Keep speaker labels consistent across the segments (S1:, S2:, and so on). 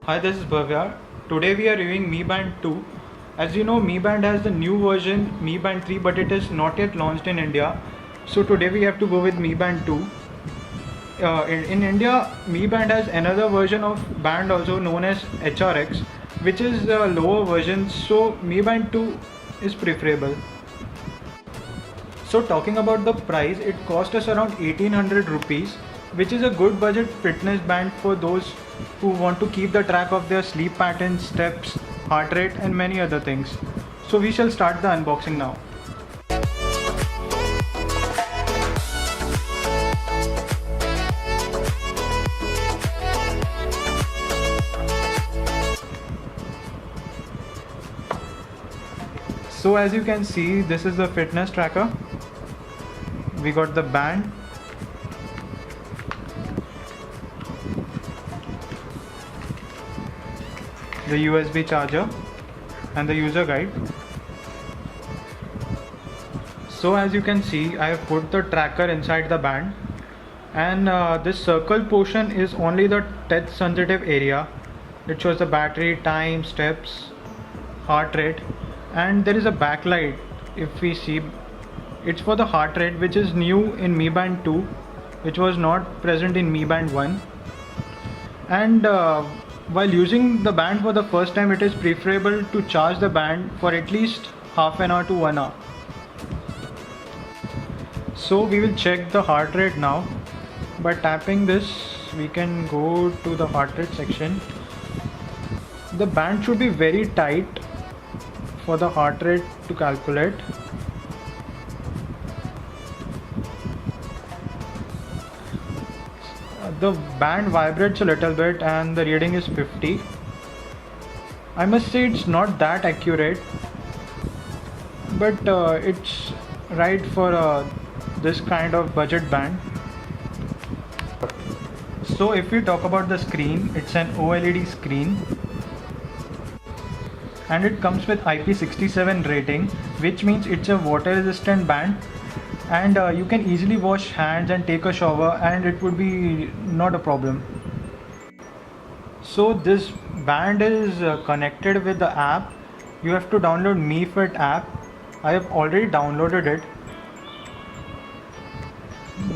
S1: Hi, this is Bhavya. Today we are reviewing Mi Band 2. As you know, Mi Band has the new version Mi Band 3, but it is not yet launched in India. So today we have to go with Mi Band 2. In India, Mi Band has another version of band also known as HRX, which is a lower version. So Mi Band 2 is preferable. So talking about the price, it cost us around 1800 rupees, which is a good budget fitness band for those who want to keep the track of their sleep patterns, steps, heart rate and many other things. So we shall start the unboxing now. So as you can see, this is the fitness tracker. We got the band, the USB charger and the user guide. So as you can see, I have put the tracker inside the band, and this circle portion is only the touch sensitive area. It shows the battery, time, steps, heart rate, and there is a backlight. If we see, it's for the heart rate, which is new in Mi Band 2, which was not present in Mi Band 1. And while using the band for the first time, it is preferable to charge the band for at least half an hour to 1 hour. So we will check the heart rate now. By tapping this, we can go to the heart rate section. The band should be very tight for the heart rate to calculate. The band vibrates a little bit and the reading is 50. I must say it's not that accurate, but it's right for this kind of budget band. So if we talk about the screen, it's an OLED screen and it comes with IP67 rating, which means it's a water resistant band, and you can easily wash hands and take a shower and it would be not a problem. So this band is connected with the app. You have to download MiFit app. I have already downloaded it.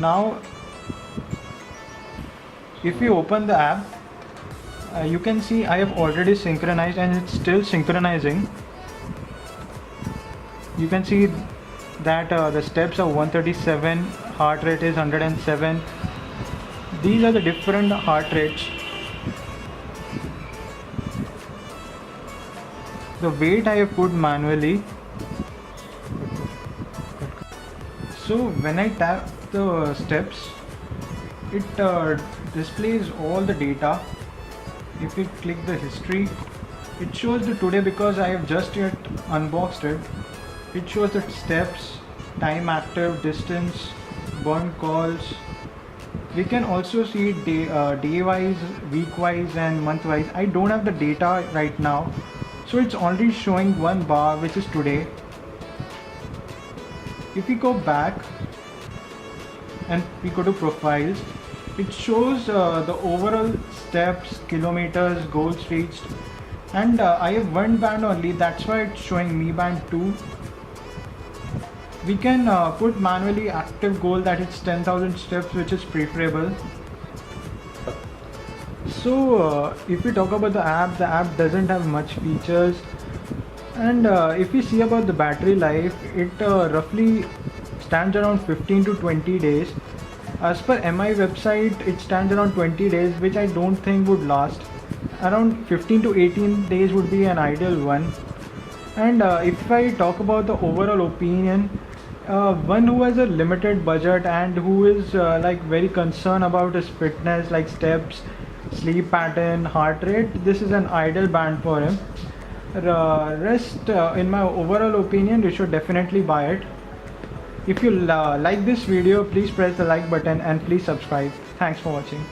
S1: Now if you open the app, you can see I have already synchronized and it's still synchronizing. You can see that the steps are 137, heart rate is 107. These are the different heart rates. The weight I have put manually. So when I tap the steps, it displays all the data. If we click the history, it shows the today, because I have just yet unboxed it. It shows the steps, time active, distance, burn calls. We can also see day wise, week wise and month wise. I don't have the data right now, so it's only showing one bar, which is today. If we go back and we go to profiles, it shows the overall steps, kilometers, goals reached, and I have one band only, that's why it's showing Mi Band 2. We can put manually active goal, that is 10,000 steps, which is preferable. So if we talk about the app doesn't have much features, and if we see about the battery life, it roughly stands around 15 to 20 days. As per MI website, it stands around 20 days, which I don't think would last. Around 15 to 18 days would be an ideal one. And if I talk about the overall opinion, one who has a limited budget and who is like very concerned about his fitness, like steps, sleep pattern, heart rate, this is an ideal band for him. Rest, in my overall opinion, you should definitely buy it. If you like this video, please press the like button and please subscribe. Thanks for watching.